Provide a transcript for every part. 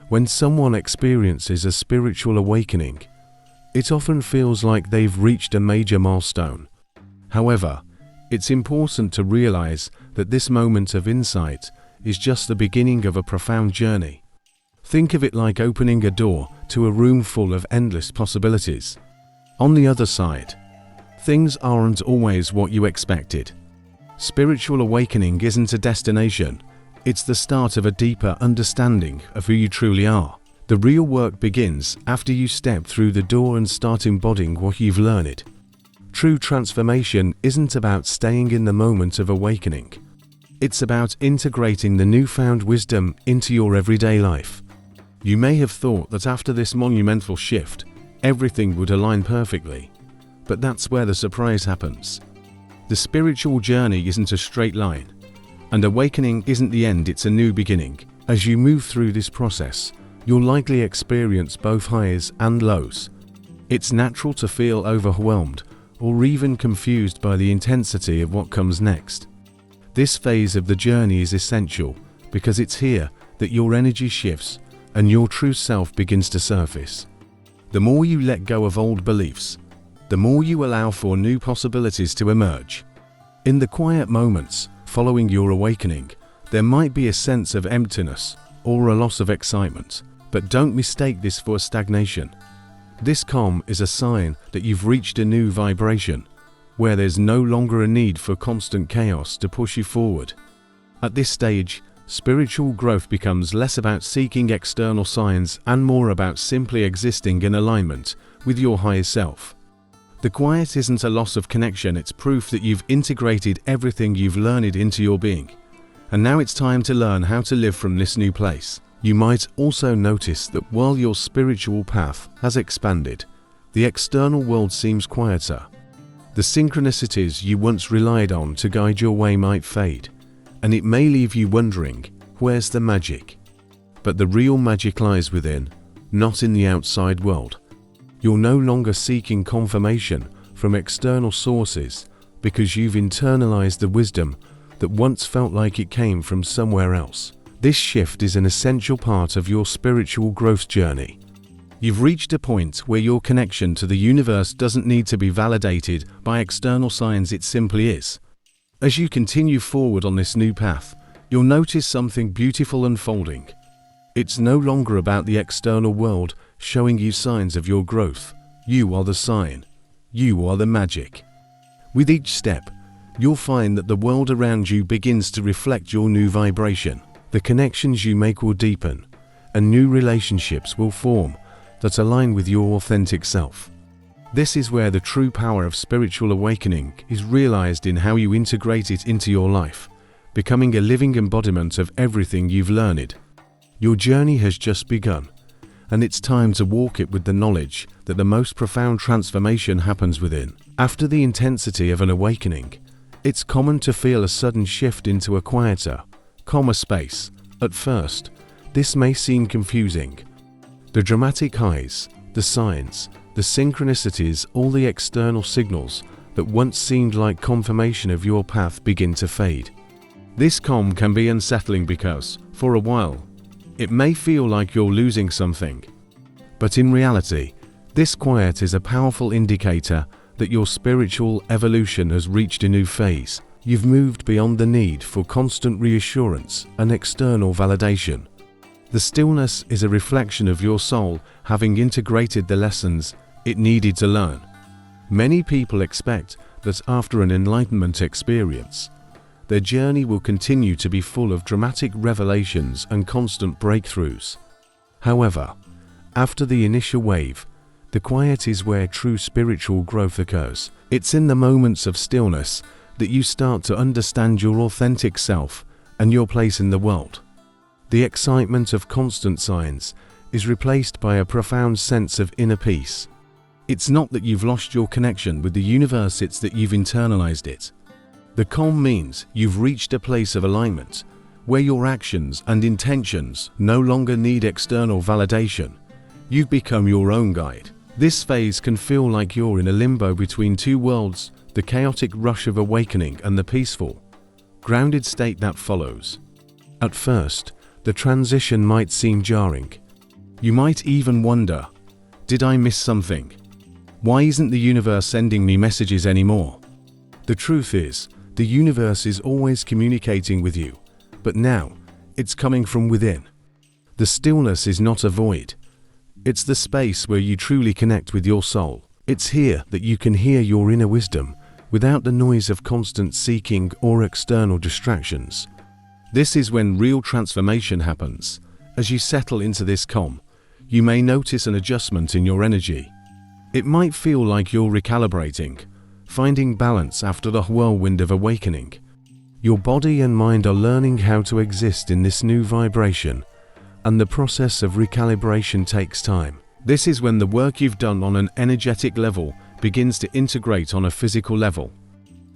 When someone experiences a spiritual awakening, it often feels like they've reached a major milestone. However, it's important to realize that this moment of insight is just the beginning of a profound journey. Think of it like opening a door to a room full of endless possibilities. On the other side, things aren't always what you expected. Spiritual awakening isn't a destination, it's the start of a deeper understanding of who you truly are. The real work begins after you step through the door and start embodying what you've learned. True transformation isn't about staying in the moment of awakening. It's about integrating the newfound wisdom into your everyday life. You may have thought that after this monumental shift, everything would align perfectly, but that's where the surprise happens. The spiritual journey isn't a straight line, and awakening isn't the end, it's a new beginning. As you move through this process, you'll likely experience both highs and lows. It's natural to feel overwhelmed or even confused by the intensity of what comes next. This phase of the journey is essential because it's here that your energy shifts and your true self begins to surface. The more you let go of old beliefs, the more you allow for new possibilities to emerge. In the quiet moments following your awakening, there might be a sense of emptiness or a loss of excitement, but don't mistake this for stagnation. This calm is a sign that you've reached a new vibration, where there's no longer a need for constant chaos to push you forward. At this stage, spiritual growth becomes less about seeking external signs and more about simply existing in alignment with your higher self. The quiet isn't a loss of connection, it's proof that you've integrated everything you've learned into your being. And now it's time to learn how to live from this new place. You might also notice that while your spiritual path has expanded, the external world seems quieter. The synchronicities you once relied on to guide your way might fade, and it may leave you wondering, where's the magic? But the real magic lies within, not in the outside world. You're no longer seeking confirmation from external sources because you've internalized the wisdom that once felt like it came from somewhere else. This shift is an essential part of your spiritual growth journey. You've reached a point where your connection to the universe doesn't need to be validated by external signs, it simply is. As you continue forward on this new path, you'll notice something beautiful unfolding. It's no longer about the external world showing you signs of your growth. You are the sign. You are the magic. With each step, you'll find that the world around you begins to reflect your new vibration. The connections you make will deepen, and new relationships will form that align with your authentic self. This is where the true power of spiritual awakening is realized in how you integrate it into your life, becoming a living embodiment of everything you've learned. Your journey has just begun, and it's time to walk it with the knowledge that the most profound transformation happens within. After the intensity of an awakening, it's common to feel a sudden shift into a quieter, calmer space. At first, this may seem confusing. The dramatic highs, the signs, the synchronicities, all the external signals that once seemed like confirmation of your path begin to fade. This calm can be unsettling because, for a while, it may feel like you're losing something. But in reality, this quiet is a powerful indicator that your spiritual evolution has reached a new phase. You've moved beyond the need for constant reassurance and external validation. The stillness is a reflection of your soul having integrated the lessons it needed to learn. Many people expect that after an enlightenment experience, their journey will continue to be full of dramatic revelations and constant breakthroughs. However, after the initial wave, the quiet is where true spiritual growth occurs. It's in the moments of stillness that you start to understand your authentic self and your place in the world. The excitement of constant signs is replaced by a profound sense of inner peace. It's not that you've lost your connection with the universe, it's that you've internalized it. The calm means you've reached a place of alignment where your actions and intentions no longer need external validation. You've become your own guide. This phase can feel like you're in a limbo between two worlds, the chaotic rush of awakening and the peaceful, grounded state that follows. At first, the transition might seem jarring. You might even wonder, did I miss something? Why isn't the universe sending me messages anymore? The truth is, the universe is always communicating with you, but now, it's coming from within. The stillness is not a void. It's the space where you truly connect with your soul. It's here that you can hear your inner wisdom without the noise of constant seeking or external distractions. This is when real transformation happens. As you settle into this calm, you may notice an adjustment in your energy. It might feel like you're recalibrating, finding balance after the whirlwind of awakening. Your body and mind are learning how to exist in this new vibration, and the process of recalibration takes time. This is when the work you've done on an energetic level begins to integrate on a physical level.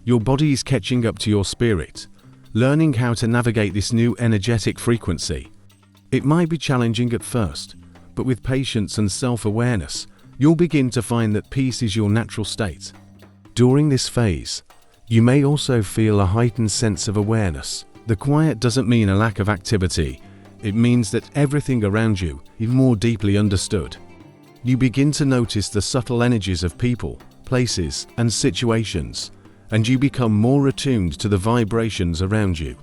Your body is catching up to your spirit, learning how to navigate this new energetic frequency. It might be challenging at first, but with patience and self-awareness, you'll begin to find that peace is your natural state. During this phase, you may also feel a heightened sense of awareness. The quiet doesn't mean a lack of activity. It means that everything around you is more deeply understood. You begin to notice the subtle energies of people, places, and situations, and you become more attuned to the vibrations around you.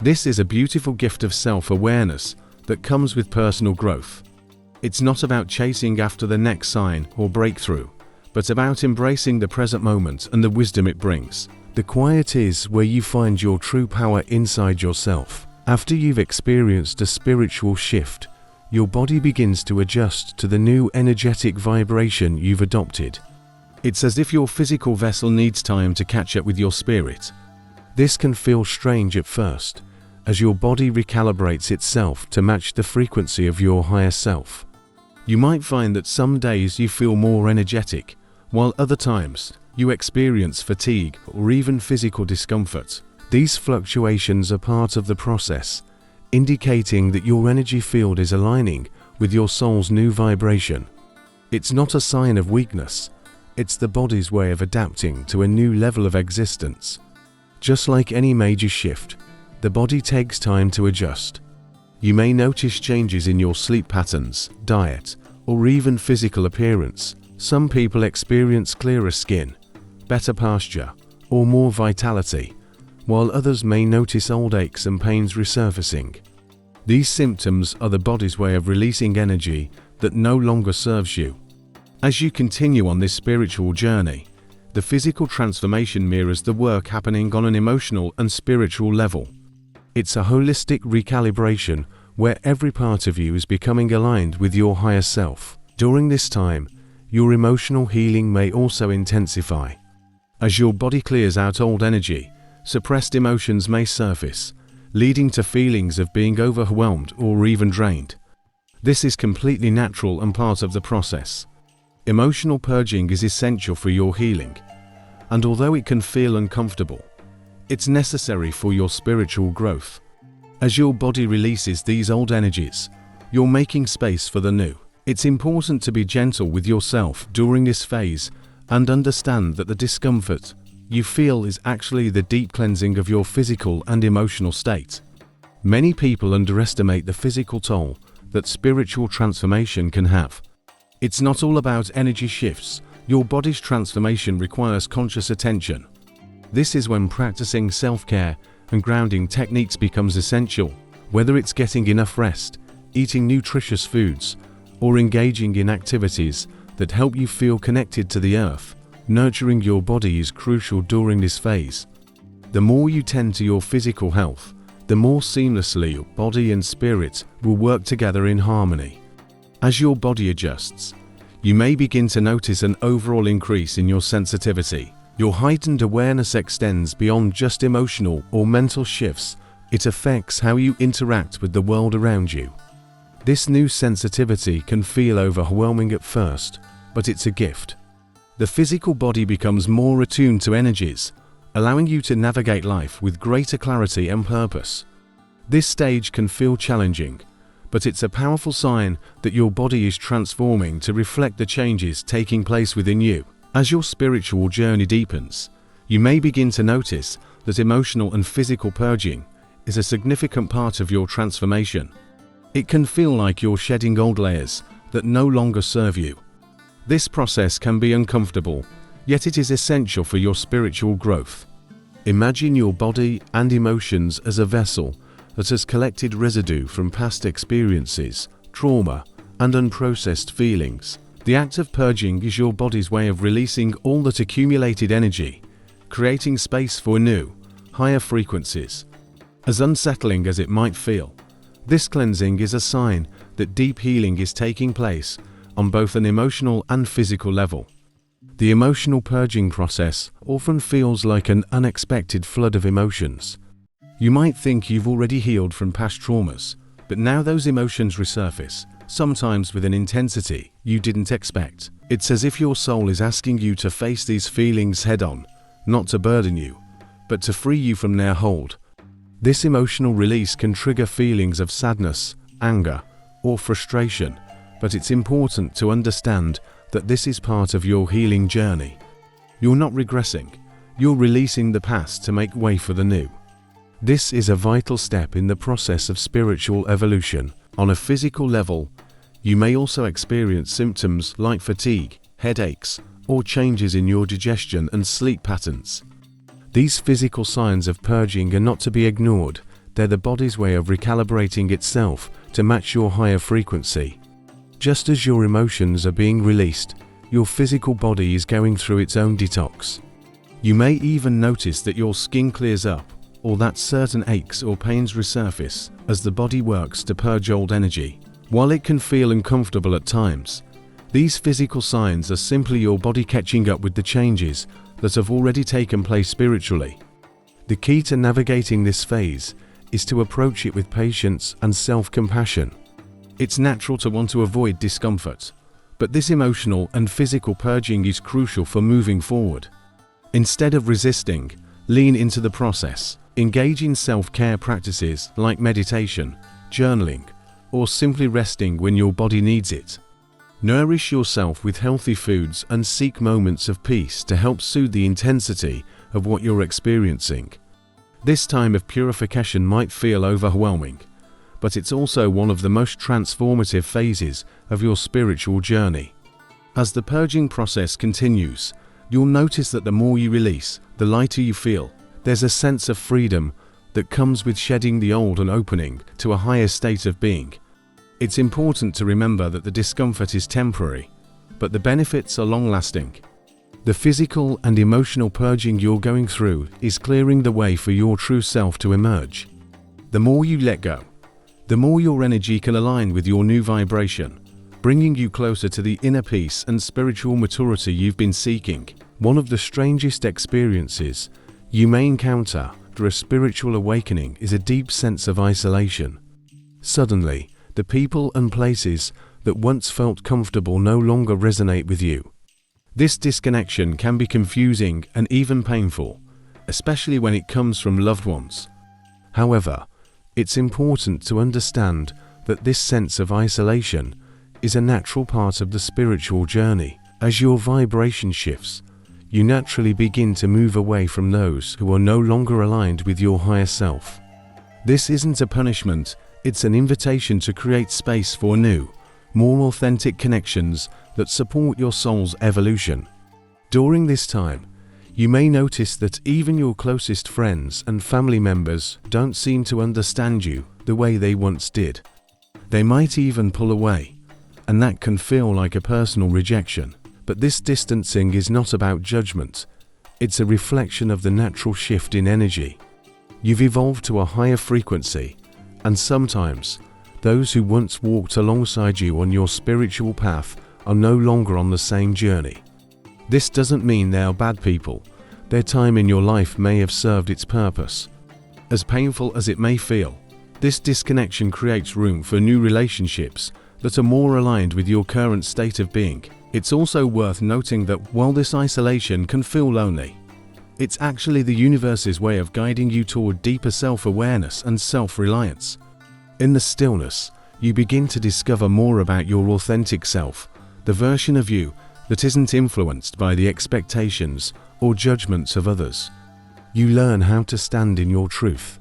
This is a beautiful gift of self-awareness that comes with personal growth. It's not about chasing after the next sign or breakthrough, but about embracing the present moment and the wisdom it brings. The quiet is where you find your true power inside yourself. After you've experienced a spiritual shift, your body begins to adjust to the new energetic vibration you've adopted. It's as if your physical vessel needs time to catch up with your spirit. This can feel strange at first, as your body recalibrates itself to match the frequency of your higher self. You might find that some days you feel more energetic, while other times you experience fatigue or even physical discomfort. These fluctuations are part of the process, indicating that your energy field is aligning with your soul's new vibration. It's not a sign of weakness, it's the body's way of adapting to a new level of existence. Just like any major shift, the body takes time to adjust. You may notice changes in your sleep patterns, diet, or even physical appearance. Some people experience clearer skin, better posture, or more vitality, while others may notice old aches and pains resurfacing. These symptoms are the body's way of releasing energy that no longer serves you. As you continue on this spiritual journey, the physical transformation mirrors the work happening on an emotional and spiritual level. It's a holistic recalibration where every part of you is becoming aligned with your higher self. During this time, your emotional healing may also intensify. As your body clears out old energy, suppressed emotions may surface, leading to feelings of being overwhelmed or even drained. This is completely natural and part of the process. Emotional purging is essential for your healing, and although it can feel uncomfortable, it's necessary for your spiritual growth. As your body releases these old energies, you're making space for the new. It's important to be gentle with yourself during this phase and understand that the discomfort you feel is actually the deep cleansing of your physical and emotional state. Many people underestimate the physical toll that spiritual transformation can have. It's not all about energy shifts. Your body's transformation requires conscious attention. This is when practicing self-care and grounding techniques becomes essential, whether it's getting enough rest, eating nutritious foods, or engaging in activities that help you feel connected to the earth. Nurturing your body is crucial during this phase. The more you tend to your physical health, the more seamlessly your body and spirit will work together in harmony. As your body adjusts, you may begin to notice an overall increase in your sensitivity. Your heightened awareness extends beyond just emotional or mental shifts. It affects how you interact with the world around you. This new sensitivity can feel overwhelming at first, but it's a gift. The physical body becomes more attuned to energies, allowing you to navigate life with greater clarity and purpose. This stage can feel challenging, but it's a powerful sign that your body is transforming to reflect the changes taking place within you. As your spiritual journey deepens, you may begin to notice that emotional and physical purging is a significant part of your transformation. It can feel like you're shedding old layers that no longer serve you. This process can be uncomfortable, yet it is essential for your spiritual growth. Imagine your body and emotions as a vessel that has collected residue from past experiences, trauma, and unprocessed feelings. The act of purging is your body's way of releasing all that accumulated energy, creating space for new, higher frequencies. As unsettling as it might feel, this cleansing is a sign that deep healing is taking place on both an emotional and physical level. The emotional purging process often feels like an unexpected flood of emotions. You might think you've already healed from past traumas, but now those emotions resurface, sometimes with an intensity you didn't expect. It's as if your soul is asking you to face these feelings head-on, not to burden you, but to free you from their hold. This emotional release can trigger feelings of sadness, anger, or frustration, but it's important to understand that this is part of your healing journey. You're not regressing, you're releasing the past to make way for the new. This is a vital step in the process of spiritual evolution. On a physical level, you may also experience symptoms like fatigue, headaches, or changes in your digestion and sleep patterns. These physical signs of purging are not to be ignored. They're the body's way of recalibrating itself to match your higher frequency. Just as your emotions are being released, your physical body is going through its own detox. You may even notice that your skin clears up, or that certain aches or pains resurface as the body works to purge old energy. While it can feel uncomfortable at times, these physical signs are simply your body catching up with the changes that have already taken place spiritually. The key to navigating this phase is to approach it with patience and self-compassion. It's natural to want to avoid discomfort, but this emotional and physical purging is crucial for moving forward. Instead of resisting, lean into the process. Engage in self-care practices like meditation, journaling, or simply resting when your body needs it. Nourish yourself with healthy foods and seek moments of peace to help soothe the intensity of what you're experiencing. This time of purification might feel overwhelming, but it's also one of the most transformative phases of your spiritual journey. As the purging process continues, you'll notice that the more you release, the lighter you feel. There's a sense of freedom that comes with shedding the old and opening to a higher state of being. It's important to remember that the discomfort is temporary, but the benefits are long-lasting. The physical and emotional purging you're going through is clearing the way for your true self to emerge. The more you let go, the more your energy can align with your new vibration, bringing you closer to the inner peace and spiritual maturity you've been seeking. One of the strangest experiences you may encounter after a spiritual awakening is a deep sense of isolation. Suddenly, the people and places that once felt comfortable no longer resonate with you. This disconnection can be confusing and even painful, especially when it comes from loved ones. However, it's important to understand that this sense of isolation is a natural part of the spiritual journey. As your vibration shifts, you naturally begin to move away from those who are no longer aligned with your higher self. This isn't a punishment, it's an invitation to create space for new, more authentic connections that support your soul's evolution. During this time, you may notice that even your closest friends and family members don't seem to understand you the way they once did. They might even pull away, and that can feel like a personal rejection. But this distancing is not about judgment. It's a reflection of the natural shift in energy. You've evolved to a higher frequency, and sometimes those who once walked alongside you on your spiritual path are no longer on the same journey. This doesn't mean they are bad people. Their time in your life may have served its purpose. As painful as it may feel, this disconnection creates room for new relationships that are more aligned with your current state of being. It's also worth noting that while this isolation can feel lonely, it's actually the universe's way of guiding you toward deeper self-awareness and self-reliance. In the stillness, you begin to discover more about your authentic self, the version of you that isn't influenced by the expectations or judgments of others. You learn how to stand in your truth,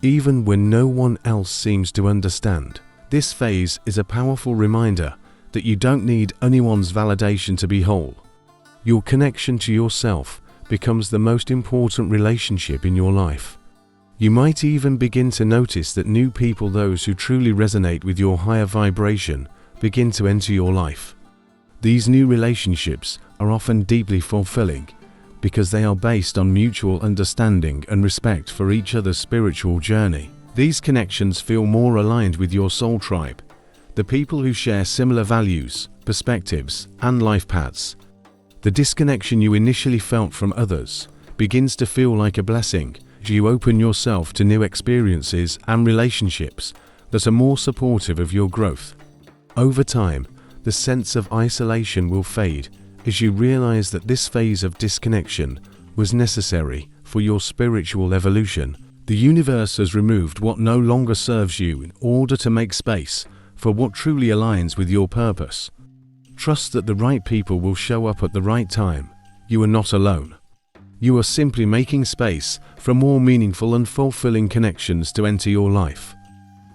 even when no one else seems to understand. This phase is a powerful reminder that you don't need anyone's validation to be whole. Your connection to yourself becomes the most important relationship in your life. You might even begin to notice that new people, those who truly resonate with your higher vibration, begin to enter your life. These new relationships are often deeply fulfilling because they are based on mutual understanding and respect for each other's spiritual journey. These connections feel more aligned with your soul tribe, the people who share similar values, perspectives, and life paths. The disconnection you initially felt from others begins to feel like a blessing as you open yourself to new experiences and relationships that are more supportive of your growth. Over time, the sense of isolation will fade as you realize that this phase of disconnection was necessary for your spiritual evolution. The universe has removed what no longer serves you in order to make space for what truly aligns with your purpose. Trust that the right people will show up at the right time. You are not alone. You are simply making space for more meaningful and fulfilling connections to enter your life.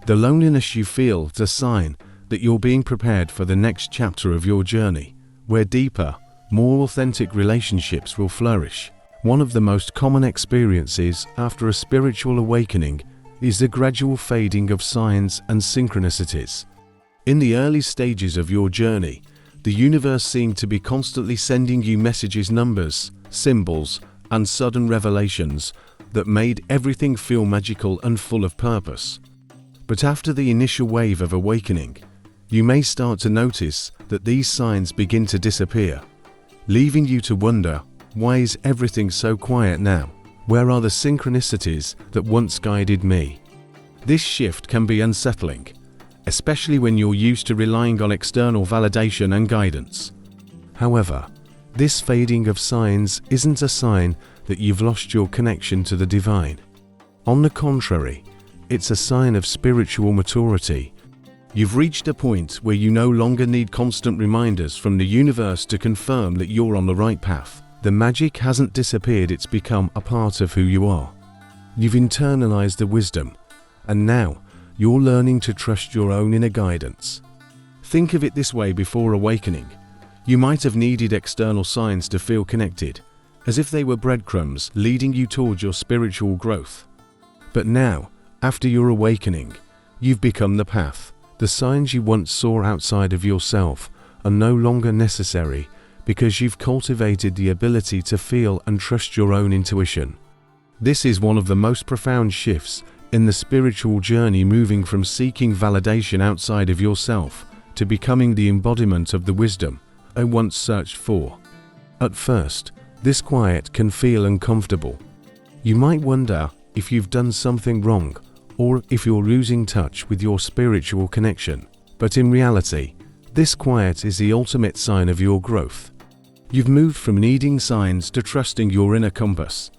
The loneliness you feel is a sign that you're being prepared for the next chapter of your journey, where deeper, more authentic relationships will flourish. One of the most common experiences after a spiritual awakening is the gradual fading of signs and synchronicities. In the early stages of your journey, the universe seemed to be constantly sending you messages, numbers, symbols, and sudden revelations that made everything feel magical and full of purpose. But after the initial wave of awakening, you may start to notice that these signs begin to disappear, leaving you to wonder, why is everything so quiet now? Where are the synchronicities that once guided me? This shift can be unsettling, especially when you're used to relying on external validation and guidance. However, this fading of signs isn't a sign that you've lost your connection to the divine. On the contrary, it's a sign of spiritual maturity. You've reached a point where you no longer need constant reminders from the universe to confirm that you're on the right path. The magic hasn't disappeared, it's become a part of who you are. You've internalized the wisdom, and now you're learning to trust your own inner guidance. Think of it this way: before awakening, you might have needed external signs to feel connected, as if they were breadcrumbs leading you towards your spiritual growth. But now, after your awakening, you've become the path. The signs you once saw outside of yourself are no longer necessary because you've cultivated the ability to feel and trust your own intuition. This is one of the most profound shifts in the spiritual journey, moving from seeking validation outside of yourself to becoming the embodiment of the wisdom I once searched for. At first, this quiet can feel uncomfortable. You might wonder if you've done something wrong or if you're losing touch with your spiritual connection. But in reality, this quiet is the ultimate sign of your growth. You've moved from needing signs to trusting your inner compass.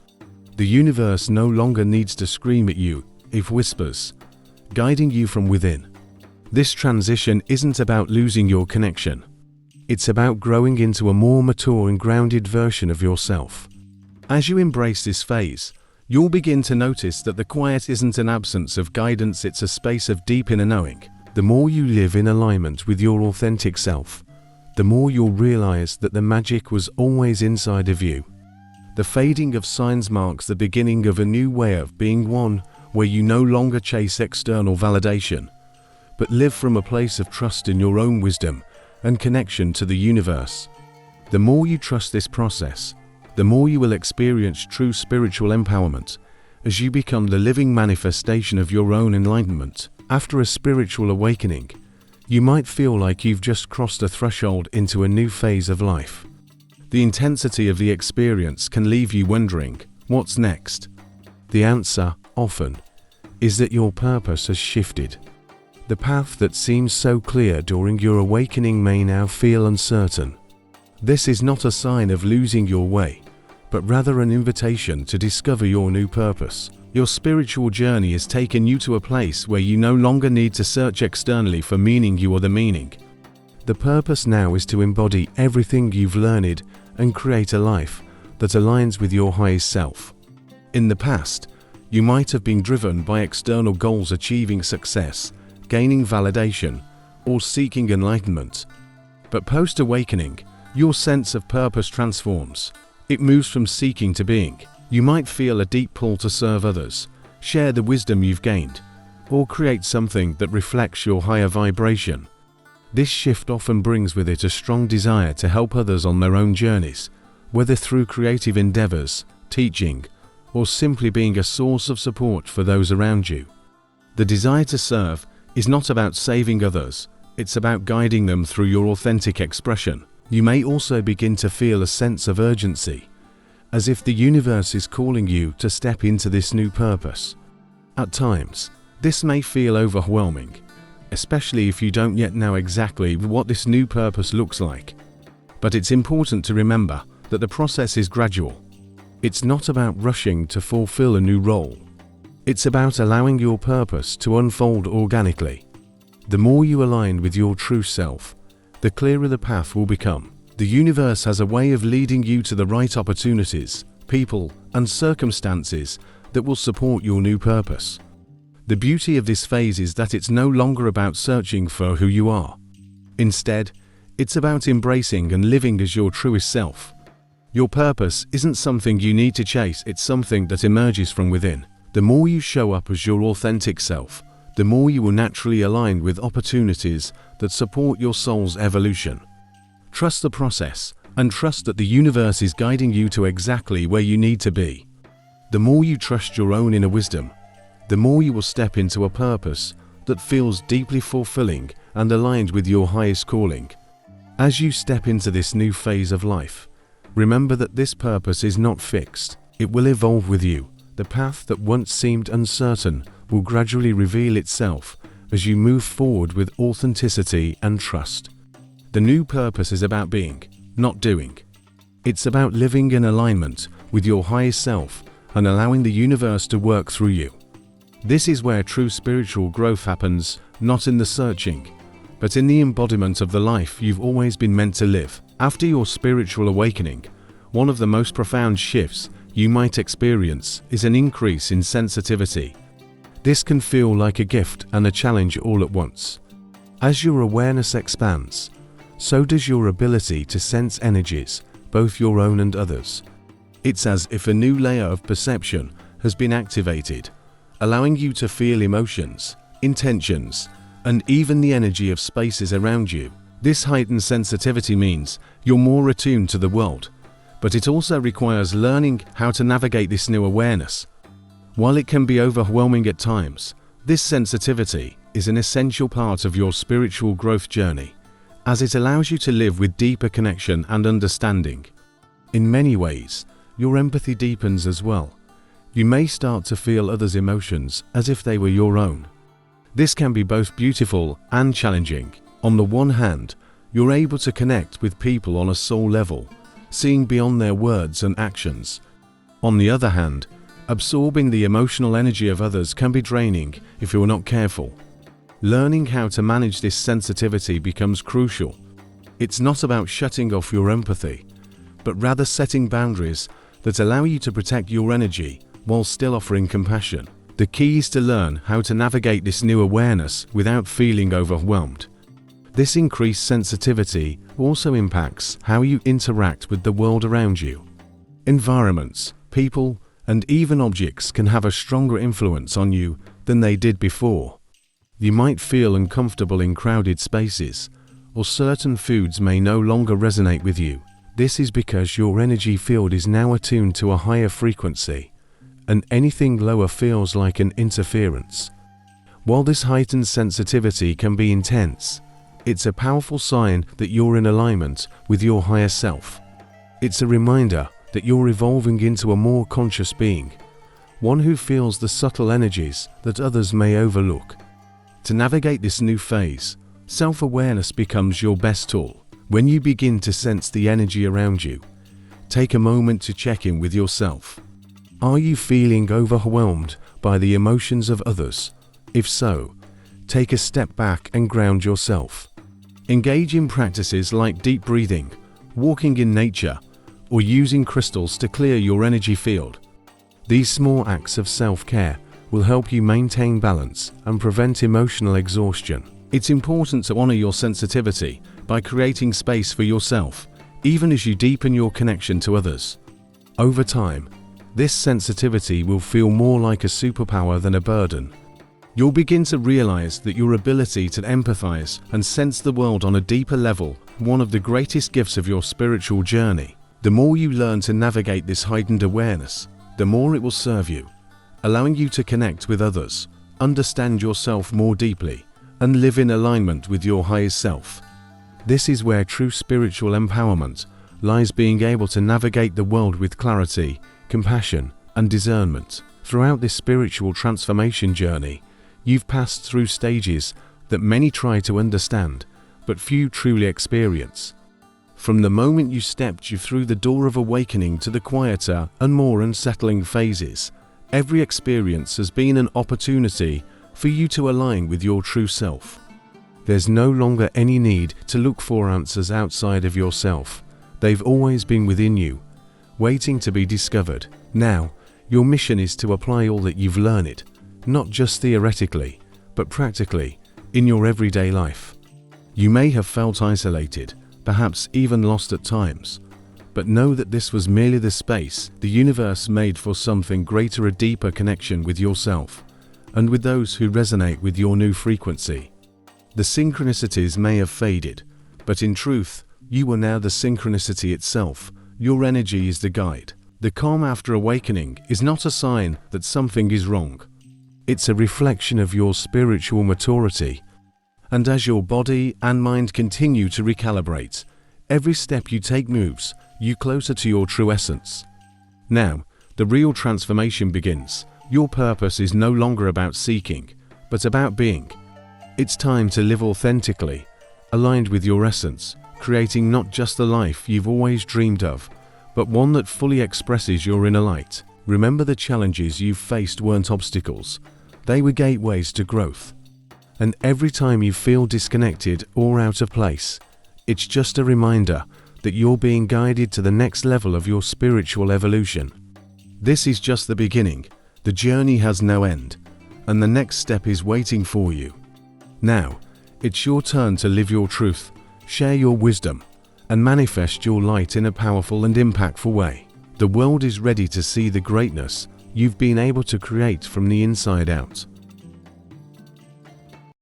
The universe no longer needs to scream at you, it whispers, guiding you from within. This transition isn't about losing your connection. It's about growing into a more mature and grounded version of yourself. As you embrace this phase, you'll begin to notice that the quiet isn't an absence of guidance, it's a space of deep inner knowing. The more you live in alignment with your authentic self, the more you'll realize that the magic was always inside of you. The fading of signs marks the beginning of a new way of being, one where you no longer chase external validation, but live from a place of trust in your own wisdom and connection to the universe. The more you trust this process, the more you will experience true spiritual empowerment as you become the living manifestation of your own enlightenment. After a spiritual awakening, you might feel like you've just crossed a threshold into a new phase of life. The intensity of the experience can leave you wondering, what's next? The answer, often, is that your purpose has shifted. The path that seems so clear during your awakening may now feel uncertain. This is not a sign of losing your way, but rather an invitation to discover your new purpose. Your spiritual journey has taken you to a place where you no longer need to search externally for meaning, you are the meaning. The purpose now is to embody everything you've learned and create a life that aligns with your highest self. In the past, you might have been driven by external goals, achieving success, gaining validation, or seeking enlightenment. But post-awakening, your sense of purpose transforms. It moves from seeking to being. You might feel a deep pull to serve others, share the wisdom you've gained, or create something that reflects your higher vibration. This shift often brings with it a strong desire to help others on their own journeys, whether through creative endeavors, teaching, or simply being a source of support for those around you. The desire to serve is not about saving others, it's about guiding them through your authentic expression. You may also begin to feel a sense of urgency, as if the universe is calling you to step into this new purpose. At times, this may feel overwhelming, especially if you don't yet know exactly what this new purpose looks like. But it's important to remember that the process is gradual. It's not about rushing to fulfill a new role. It's about allowing your purpose to unfold organically. The more you align with your true self, the clearer the path will become. The universe has a way of leading you to the right opportunities, people, and circumstances that will support your new purpose. The beauty of this phase is that it's no longer about searching for who you are. Instead, it's about embracing and living as your truest self. Your purpose isn't something you need to chase, it's something that emerges from within. The more you show up as your authentic self, the more you will naturally align with opportunities that support your soul's evolution. Trust the process, and trust that the universe is guiding you to exactly where you need to be. The more you trust your own inner wisdom, the more you will step into a purpose that feels deeply fulfilling and aligned with your highest calling. As you step into this new phase of life, remember that this purpose is not fixed. It will evolve with you. The path that once seemed uncertain will gradually reveal itself as you move forward with authenticity and trust. The new purpose is about being, not doing. It's about living in alignment with your highest self and allowing the universe to work through you. This is where true spiritual growth happens, not in the searching, but in the embodiment of the life you've always been meant to live. After your spiritual awakening, one of the most profound shifts you might experience is an increase in sensitivity. This can feel like a gift and a challenge all at once. As your awareness expands, so does your ability to sense energies, both your own and others. It's as if a new layer of perception has been activated, allowing you to feel emotions, intentions, and even the energy of spaces around you. This heightened sensitivity means you're more attuned to the world, but it also requires learning how to navigate this new awareness. While it can be overwhelming at times, this sensitivity is an essential part of your spiritual growth journey, as it allows you to live with deeper connection and understanding. In many ways, your empathy deepens as well. You may start to feel others' emotions as if they were your own. This can be both beautiful and challenging. On the one hand, you're able to connect with people on a soul level, seeing beyond their words and actions. On the other hand, absorbing the emotional energy of others can be draining if you're not careful. Learning how to manage this sensitivity becomes crucial. It's not about shutting off your empathy, but rather setting boundaries that allow you to protect your energy while still offering compassion. The key is to learn how to navigate this new awareness without feeling overwhelmed. This increased sensitivity also impacts how you interact with the world around you. Environments, people, and even objects can have a stronger influence on you than they did before. You might feel uncomfortable in crowded spaces, or certain foods may no longer resonate with you. This is because your energy field is now attuned to a higher frequency, and anything lower feels like an interference. While this heightened sensitivity can be intense, it's a powerful sign that you're in alignment with your higher self. It's a reminder that you're evolving into a more conscious being, one who feels the subtle energies that others may overlook. To navigate this new phase, self-awareness becomes your best tool. When you begin to sense the energy around you, take a moment to check in with yourself. Are you feeling overwhelmed by the emotions of others? If so, take a step back and ground yourself. Engage in practices like deep breathing, walking in nature, or using crystals to clear your energy field. These small acts of self-care will help you maintain balance and prevent emotional exhaustion. It's important to honor your sensitivity by creating space for yourself, even as you deepen your connection to others. Over time, this sensitivity will feel more like a superpower than a burden. You'll begin to realize that your ability to empathize and sense the world on a deeper level is one of the greatest gifts of your spiritual journey. The more you learn to navigate this heightened awareness, the more it will serve you, allowing you to connect with others, understand yourself more deeply, and live in alignment with your highest self. This is where true spiritual empowerment lies, being able to navigate the world with clarity, compassion, and discernment. Throughout this spiritual transformation journey, you've passed through stages that many try to understand, but few truly experience. From the moment you stepped through the door of awakening to the quieter and more unsettling phases, every experience has been an opportunity for you to align with your true self. There's no longer any need to look for answers outside of yourself. They've always been within you, waiting to be discovered. Now, your mission is to apply all that you've learned, not just theoretically, but practically, in your everyday life. You may have felt isolated, perhaps even lost at times, but know that this was merely the space the universe made for something greater, a deeper connection with yourself, and with those who resonate with your new frequency. The synchronicities may have faded, but in truth, you are now the synchronicity itself. Your energy is the guide. The calm after awakening is not a sign that something is wrong. It's a reflection of your spiritual maturity. And as your body and mind continue to recalibrate, every step you take moves you closer to your true essence. Now, the real transformation begins. Your purpose is no longer about seeking, but about being. It's time to live authentically, aligned with your essence, creating not just the life you've always dreamed of, but one that fully expresses your inner light. Remember, the challenges you've faced weren't obstacles. They were gateways to growth. And every time you feel disconnected or out of place, it's just a reminder that you're being guided to the next level of your spiritual evolution. This is just the beginning. The journey has no end, and the next step is waiting for you. Now, it's your turn to live your truth, share your wisdom, and manifest your light in a powerful and impactful way. The world is ready to see the greatness you've been able to create from the inside out.